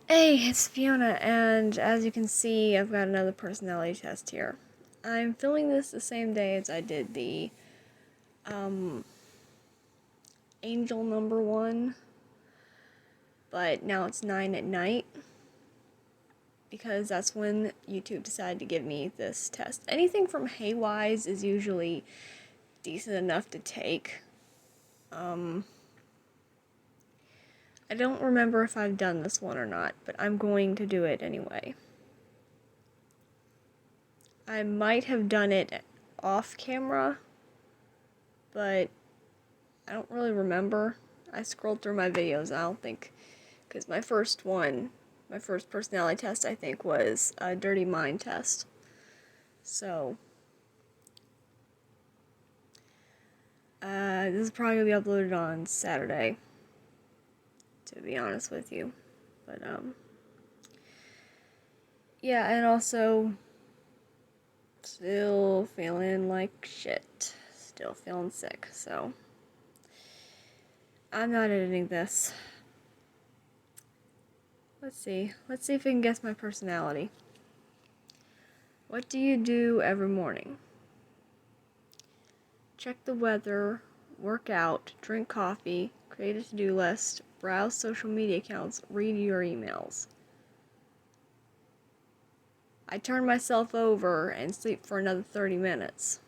Hey, it's Fiona, and as you can see, I've got another personality test here. I'm filming this the same day as I did the um, angel number one, but now it's 9 at night because that's when YouTube decided to give me this test. Anything from Haywise is usually decent enough to take. Um, I don't remember if I've done this one or not, but I'm going to do it anyway. I might have done it off camera, but I don't really remember. I scrolled through my videos, I don't think, because my first personality test, I think, was a dirty mind test. So, this is probably gonna be uploaded on Saturday, to be honest with you. But, yeah, and also, still feeling like shit. Still feeling sick, so I'm not editing this. Let's see if we can guess my personality. What do you do every morning? Check the weather, work out, drink coffee, create a to-do list, browse social media accounts, read your emails. I turn myself over and sleep for another 30 minutes.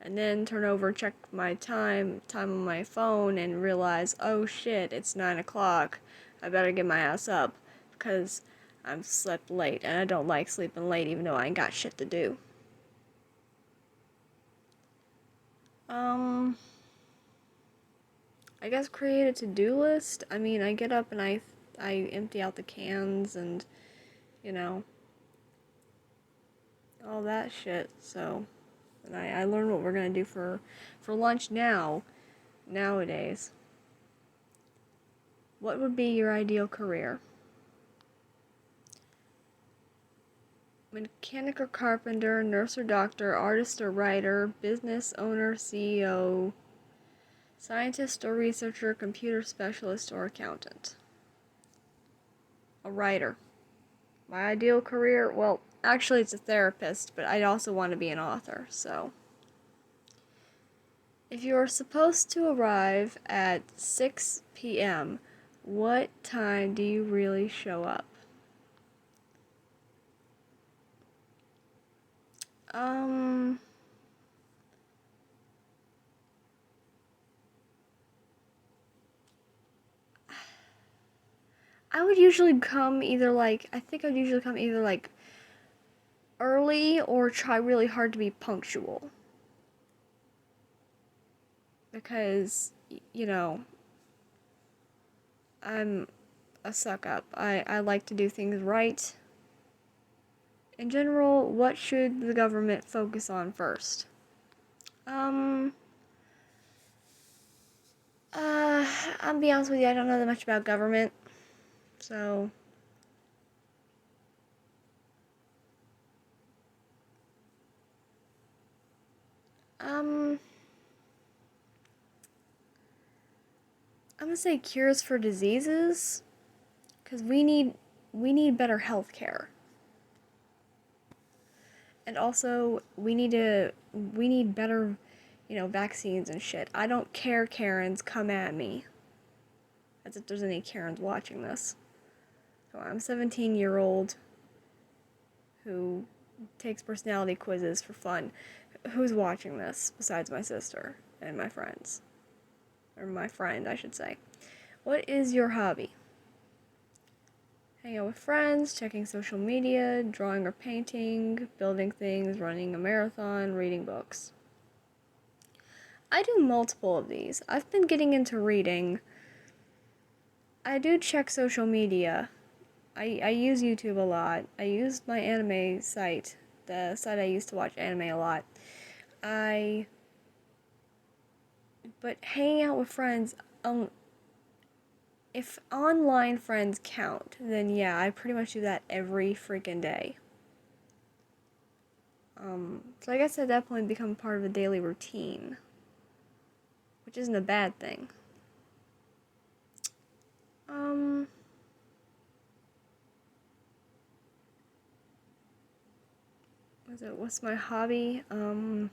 And then turn over, check my time on my phone, and realize, oh shit, it's 9 o'clock. I better get my ass up because I'm slept late, and I don't like sleeping late even though I ain't got shit to do. I guess create a to-do list. I mean, I get up and I empty out the cans and, you know, all that shit. So, and I learn what we're gonna do for lunch nowadays. What would be your ideal career? Mechanic or carpenter, nurse or doctor, artist or writer, business owner, CEO, scientist or researcher, computer specialist or accountant. A writer. My ideal career, well, actually it's a therapist, but I'd also want to be an author, so. If you are supposed to arrive at 6 p.m., what time do you really show up? Um, I would usually come either like, I think I'd usually come either like early or try really hard to be punctual. Because, you know, I'm a suck up. I like to do things right. In general, what should the government focus on first? Um, I'll be honest with you, I don't know that much about government, so. Um, I'm gonna say cures for diseases, because we need better health care. And also, we need better, vaccines and shit. I don't care, Karens, come at me. As if there's any Karens watching this. So I'm a 17-year-old who takes personality quizzes for fun. Who's watching this besides my sister and my friends? Or my friend, I should say. What is your hobby? Hanging out with friends, checking social media, drawing or painting, building things, running a marathon, reading books. I do multiple of these. I've been getting into reading. I do check social media. I use YouTube a lot. I use my anime site, the site I used to watch anime a lot. But hanging out with friends, if online friends count, then yeah, I pretty much do that every freaking day. So I guess that definitely become part of a daily routine, which isn't a bad thing. Um, What's my hobby? I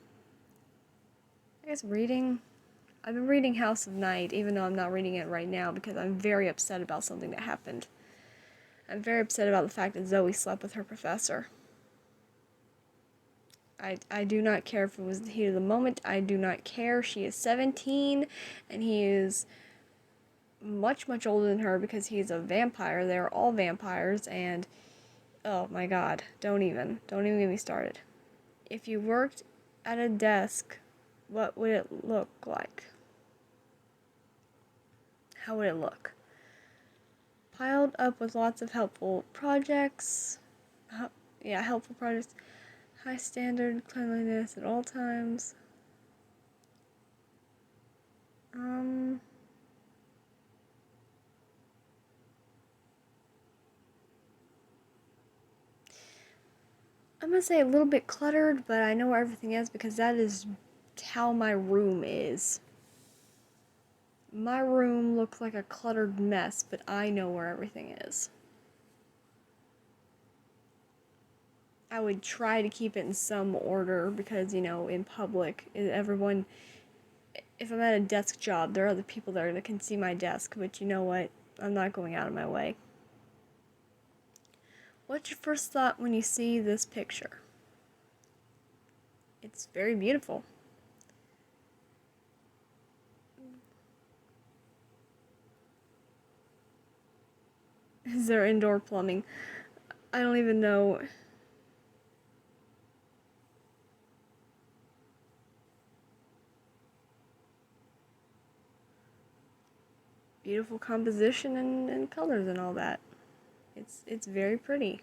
guess reading. I've been reading House of Night, even though I'm not reading it right now because I'm very upset about something that happened. I'm very upset about the fact that Zoe slept with her professor. I do not care if it was the heat of the moment. I do not care. She is 17, and he is much, much older than her because he's a vampire. They're all vampires, and oh my god, don't even get me started. If you worked at a desk, what would it look like? How would it look? Piled up with lots of helpful projects. Helpful projects. High standard cleanliness at all times. I'm gonna say a little bit cluttered, but I know where everything is because that is how my room is. My room looks like a cluttered mess, but I know where everything is. I would try to keep it in some order because, in public, everyone, if I'm at a desk job, there are other people there that can see my desk, but you know what? I'm not going out of my way. What's your first thought when you see this picture? It's very beautiful. Is there indoor plumbing? I don't even know. Beautiful composition and colors and all that. It's very pretty.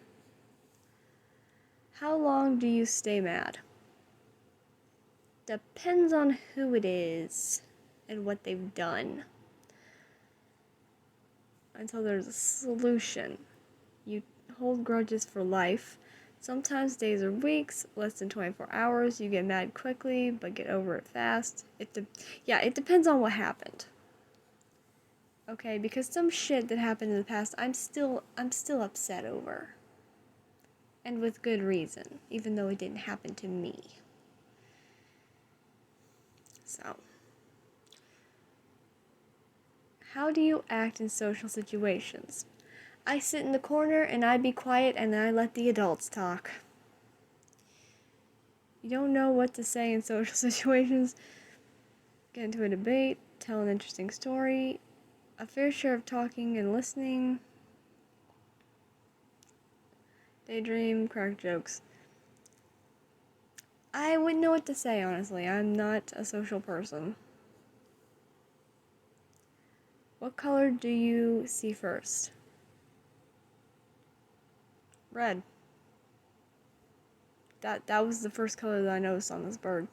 How long do you stay mad? Depends on who it is and what they've done. Until there's a solution. You hold grudges for life. Sometimes days or weeks, less than 24 hours. You get mad quickly, but get over it fast. It depends on what happened. Okay, because some shit that happened in the past, I'm still upset over. And with good reason, even though it didn't happen to me. So, how do you act in social situations? I sit in the corner and I be quiet and I let the adults talk. You don't know what to say in social situations. Get into a debate, tell an interesting story, a fair share of talking and listening, daydream, crack jokes. I wouldn't know what to say, honestly. I'm not a social person. What color do you see first? Red. That was the first color that I noticed on this bird.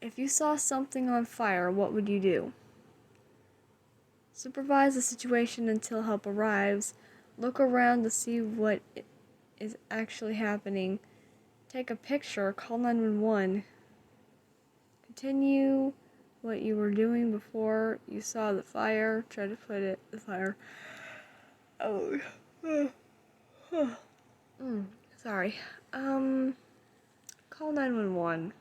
If you saw something on fire, what would you do? Supervise the situation until help arrives. Look around to see what is actually happening. Take a picture, call 911. Continue what you were doing before you saw the fire. Try to put the fire. Oh. Sorry. Call 911.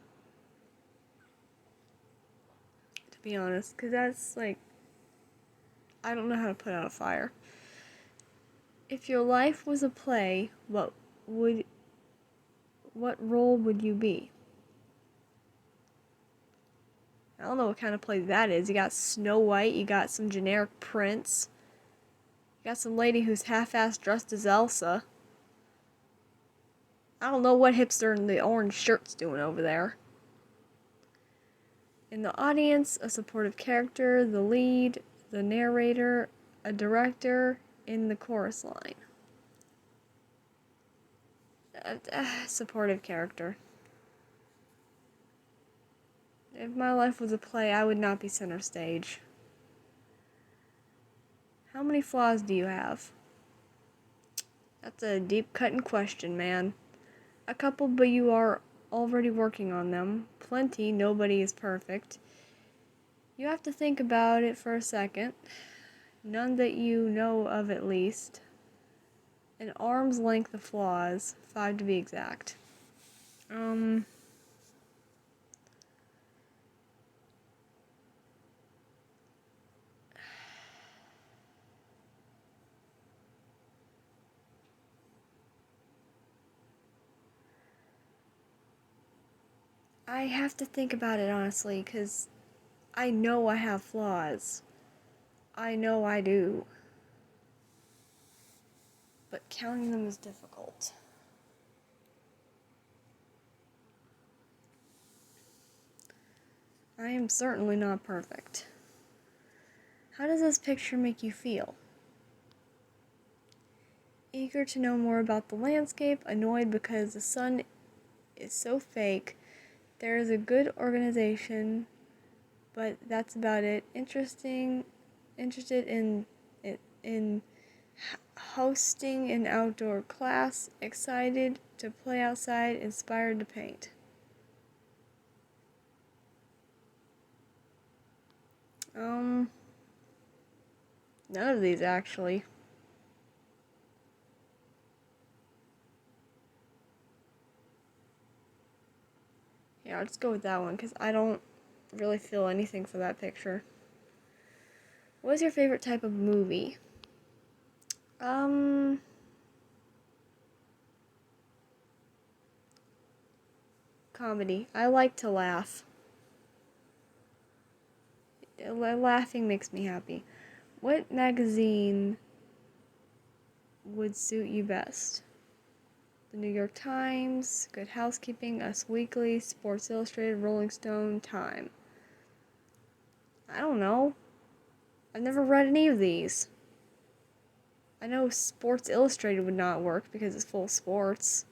To be honest, because that's like, I don't know how to put out a fire. If your life was a play, what role would you be? I don't know what kind of play that is. You got Snow White, you got some generic prince, you got some lady who's half-assed dressed as Elsa. I don't know what hipster in the orange shirt's doing over there. In the audience, a supportive character, the lead, the narrator, a director, in the chorus line. Supportive character. If my life was a play, I would not be center stage. How many flaws do you have? That's a deep-cutting question, man. A couple, but you are already working on them. Plenty, nobody is perfect. You have to think about it for a second. None that you know of, at least. An arm's length of flaws, 5 to be exact. I have to think about it honestly, because I know I have flaws. I know I do. But counting them is difficult. I am certainly not perfect. How does this picture make you feel? Eager to know more about the landscape, annoyed because the sun is so fake. There is a good organization, but that's about it. Interested in hosting an outdoor class, excited to play outside, inspired to paint. None of these actually. Yeah, let's go with that one because I don't really feel anything for that picture. What is your favorite type of movie? Comedy. I like to laugh. Laughing makes me happy. What magazine would suit you best? The New York Times, Good Housekeeping, Us Weekly, Sports Illustrated, Rolling Stone, Time. I don't know. I've never read any of these. I know Sports Illustrated would not work because it's full of sports.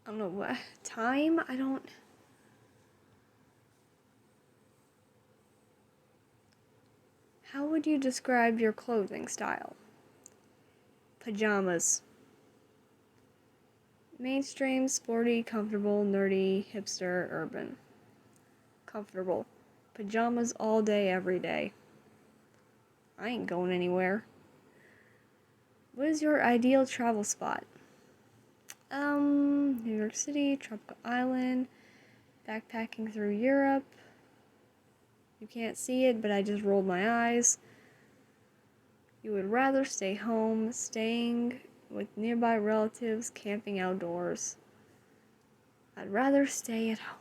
I don't know what. Time? I don't. How would you describe your clothing style? Pajamas. Mainstream, sporty, comfortable, nerdy, hipster, urban. Comfortable. Pajamas all day, every day. I ain't going anywhere. What is your ideal travel spot? New York City, tropical island, backpacking through Europe. You can't see it, but I just rolled my eyes. You would rather stay home, staying with nearby relatives, camping outdoors. I'd rather stay at home.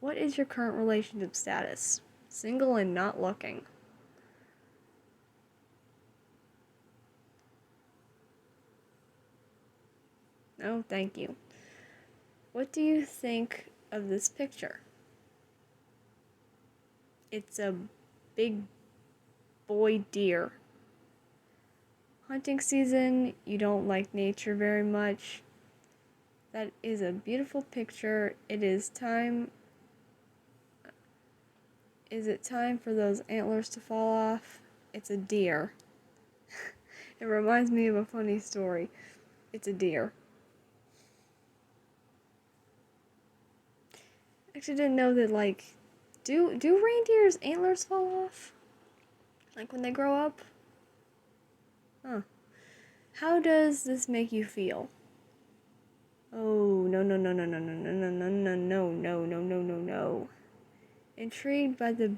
What is your current relationship status? Single and not looking. No, thank you. What do you think of this picture? It's a big boy deer. Hunting season, you don't like nature very much. That is a beautiful picture. It is time. Is it time for those antlers to fall off? It's a deer. It reminds me of a funny story. It's a deer. Actually didn't know that, like, do reindeers' antlers fall off? Like when they grow up? Huh. How does this make you feel? Oh, no, no, no, no, no, no, no, no, no, no, no, no, no, no, no, no. Intrigued by the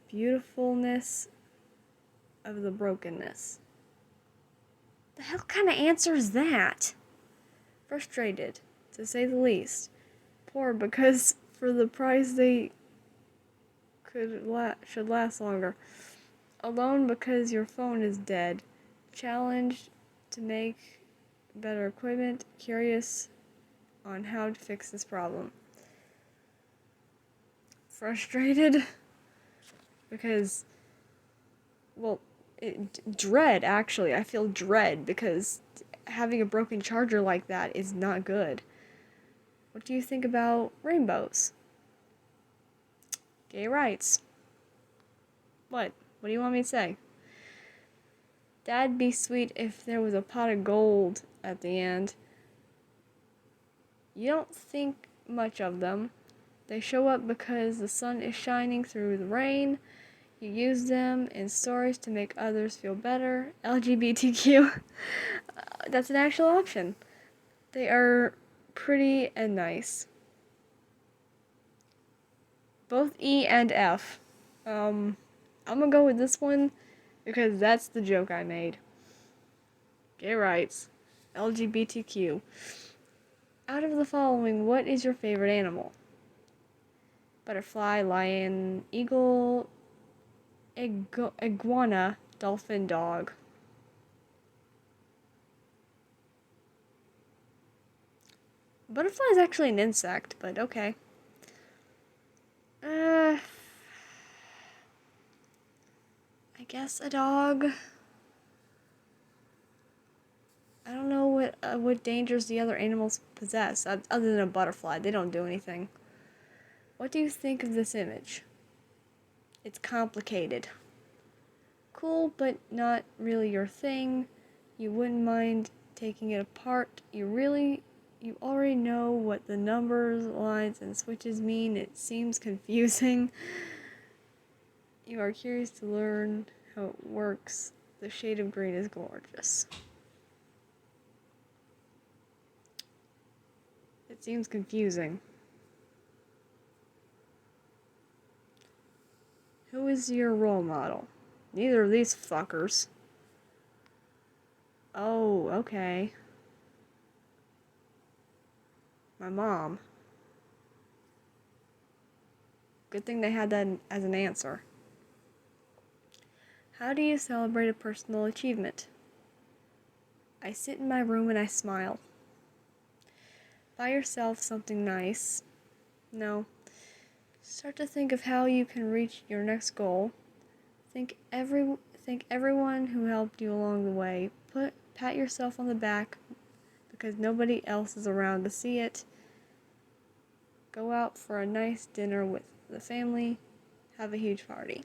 beautifulness of the brokenness. The hell kind of answer is that? Frustrated, to say the least. Poor because for the price they should last longer. Alone because your phone is dead. Challenged to make better equipment. Curious on how to fix this problem. Frustrated because, well, dread actually. I feel dread because having a broken charger like that is not good. What do you think about rainbows? Gay rights. What? What do you want me to say? That'd be sweet if there was a pot of gold at the end. You don't think much of them. They show up because the sun is shining through the rain. You use them in stories to make others feel better. LGBTQ. That's an actual option. They are pretty and nice. Both E and F. I'm gonna go with this one because that's the joke I made. Gay rights. LGBTQ. Out of the following, what is your favorite animal? Butterfly, lion, eagle, iguana, dolphin, dog. Butterfly is actually an insect, but okay. I guess a dog. I don't know what dangers the other animals possess, other than a butterfly. They don't do anything. What do you think of this image? It's complicated. Cool, but not really your thing. You wouldn't mind taking it apart. You already know what the numbers, lines, and switches mean. It seems confusing. You are curious to learn how it works. The shade of green is gorgeous. It seems confusing. Who is your role model? Neither of these fuckers. Oh, okay. My mom. Good thing they had that as an answer. How do you celebrate a personal achievement? I sit in my room and I smile. Buy yourself something nice. No. Start to think of how you can reach your next goal. Thank everyone who helped you along the way. Pat yourself on the back because nobody else is around to see it. Go out for a nice dinner with the family. Have a huge party.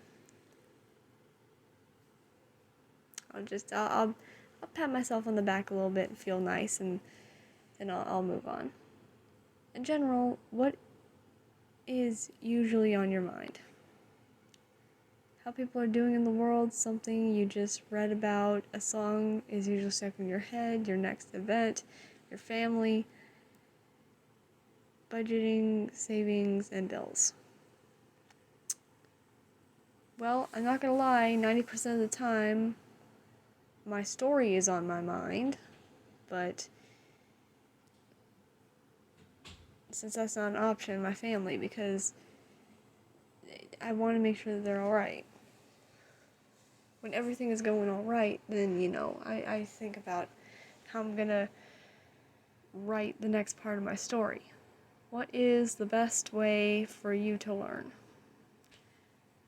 I'll pat myself on the back a little bit and feel nice, and I'll move on. In general, what is usually on your mind? How people are doing in the world, something you just read about, a song is usually stuck in your head, your next event, your family, budgeting, savings, and bills. Well, I'm not gonna lie, 90% of the time, my story is on my mind, but since that's not an option, my family, because I want to make sure that they're alright. When everything is going alright, then, I think about how I'm gonna write the next part of my story. What is the best way for you to learn?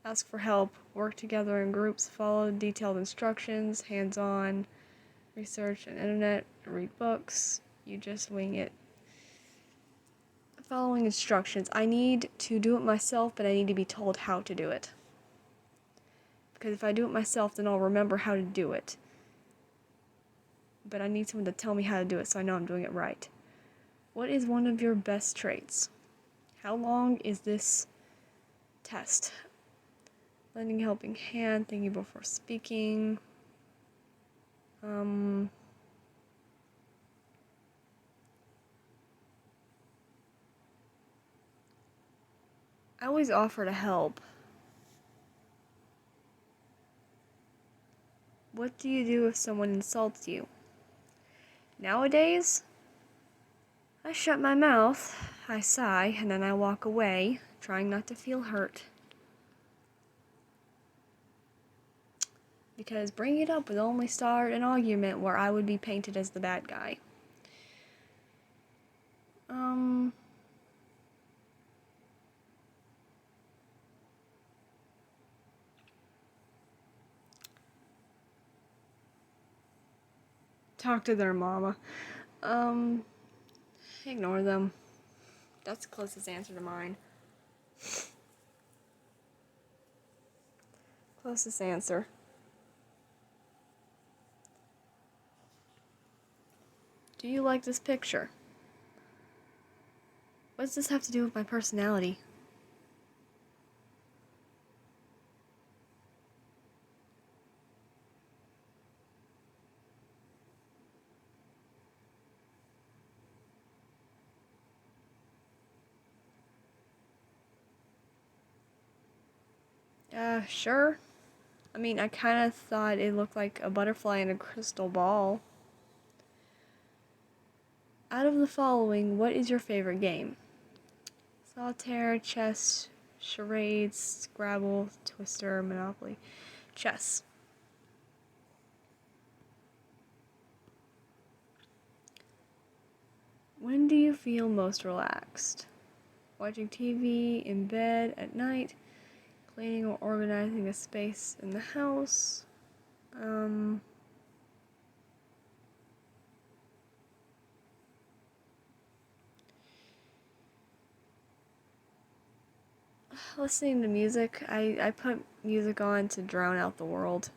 Ask for help, work together in groups, follow detailed instructions, hands-on, research on internet, read books, you just wing it. Following instructions. I need to do it myself, but I need to be told how to do it. Because if I do it myself, then I'll remember how to do it. But I need someone to tell me how to do it so I know I'm doing it right. What is one of your best traits? How long is this test? Lending a helping hand, thinking before speaking. I always offer to help. What do you do if someone insults you? Nowadays, I shut my mouth, I sigh, and then I walk away, trying not to feel hurt. Because bringing it up would only start an argument where I would be painted as the bad guy. Talk to their mama. Ignore them. That's the closest answer to mine. Closest answer. Do you like this picture? What does this have to do with my personality? Sure. I mean, I kind of thought it looked like a butterfly in a crystal ball. Out of the following, what is your favorite game? Solitaire, chess, charades, Scrabble, Twister, Monopoly. Chess. When do you feel most relaxed? Watching TV, in bed, at night, cleaning or organizing a space in the house. Um, Listening to music. I put music on to drown out the world.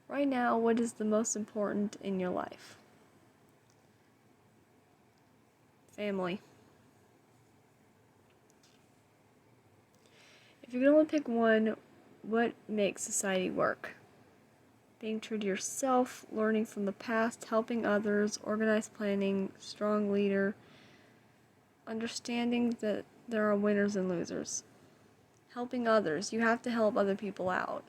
Right now, what is the most important in your life? Family. If you could only pick one, what makes society work? Being true to yourself, learning from the past, helping others, organized planning, strong leader, understanding that there are winners and losers. Helping others. You have to help other people out.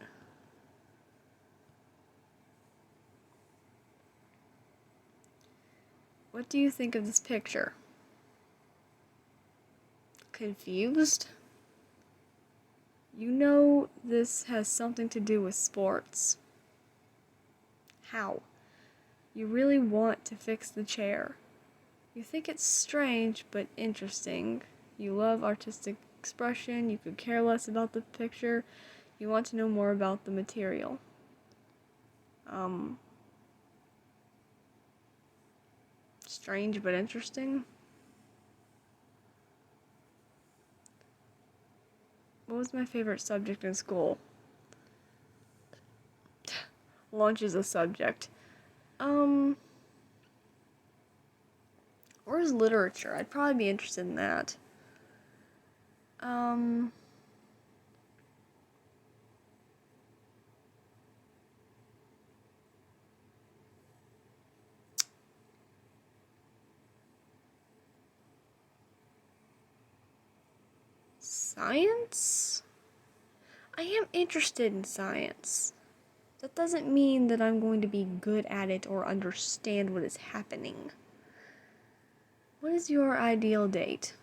What do you think of this picture? Confused? You know this has something to do with sports. How? You really want to fix the chair. You think it's strange but interesting. You love artistic expression. You could care less about the picture. You want to know more about the material. Strange but interesting. What was my favorite subject in school? Lunch is a subject. Where's literature? I'd probably be interested in that. Um, Science? I am interested in science. That doesn't mean that I'm going to be good at it or understand what is happening. What is your ideal date?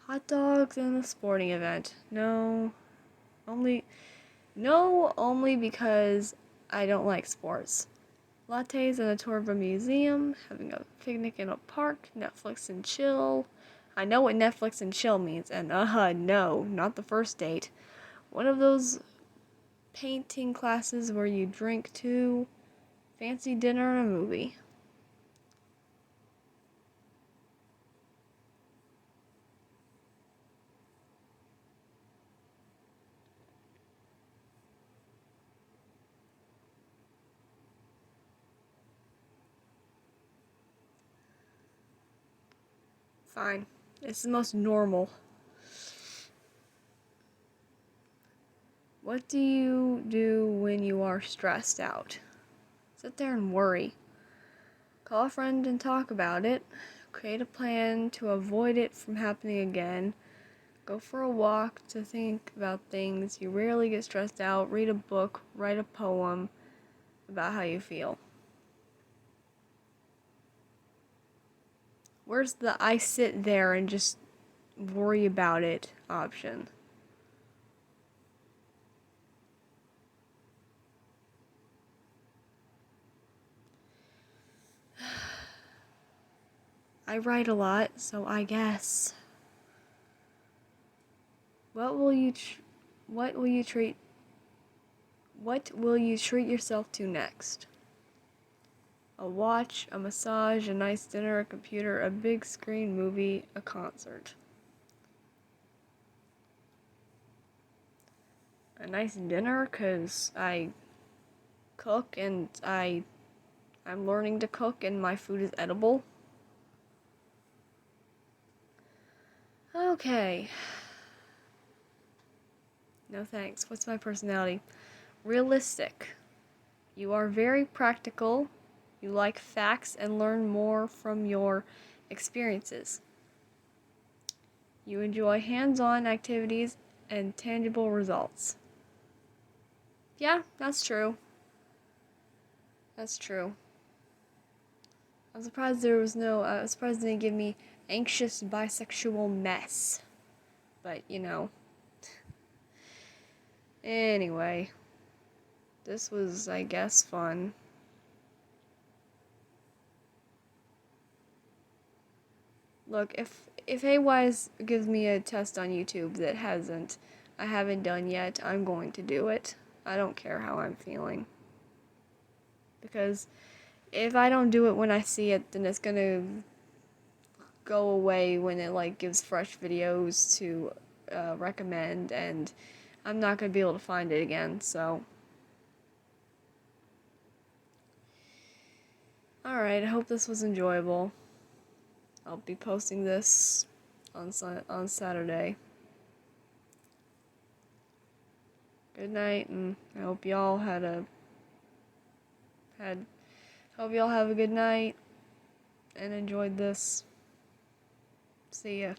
Hot dogs and a sporting event. Only only because I don't like sports. Lattes and a tour of a museum, having a picnic in a park, Netflix and chill. I know what Netflix and chill means, and no, not the first date. One of those painting classes where you drink too, fancy dinner and a movie. Fine. It's the most normal. What do you do when you are stressed out? Sit there and worry. Call a friend and talk about it. Create a plan to avoid it from happening again. Go for a walk to think about things. You rarely get stressed out. Read a book. Write a poem about how you feel. Where's the I sit there and just worry about it option? I write a lot, so I guess. What will you tr- what will you treat what will you treat yourself to next? A watch, a massage, a nice dinner, a computer, a big screen movie, a concert. A nice dinner cuz I cook and I I'm learning to cook and my food is edible. Okay. No thanks. What's my personality? Realistic. You are very practical. You like facts and learn more from your experiences. You enjoy hands-on activities and tangible results. Yeah, that's true. That's true. I was surprised I was surprised they didn't give me anxious bisexual mess. But, anyway, this was, I guess, fun. Look, if AWise gives me a test on YouTube that I haven't done yet, I'm going to do it. I don't care how I'm feeling. Because if I don't do it when I see it, then it's gonna go away when it like gives fresh videos to recommend, and I'm not gonna be able to find it again. So, all right. I hope this was enjoyable. I'll be posting this on Saturday. Good night, and I hope y'all hope y'all have a good night and enjoyed this. See ya.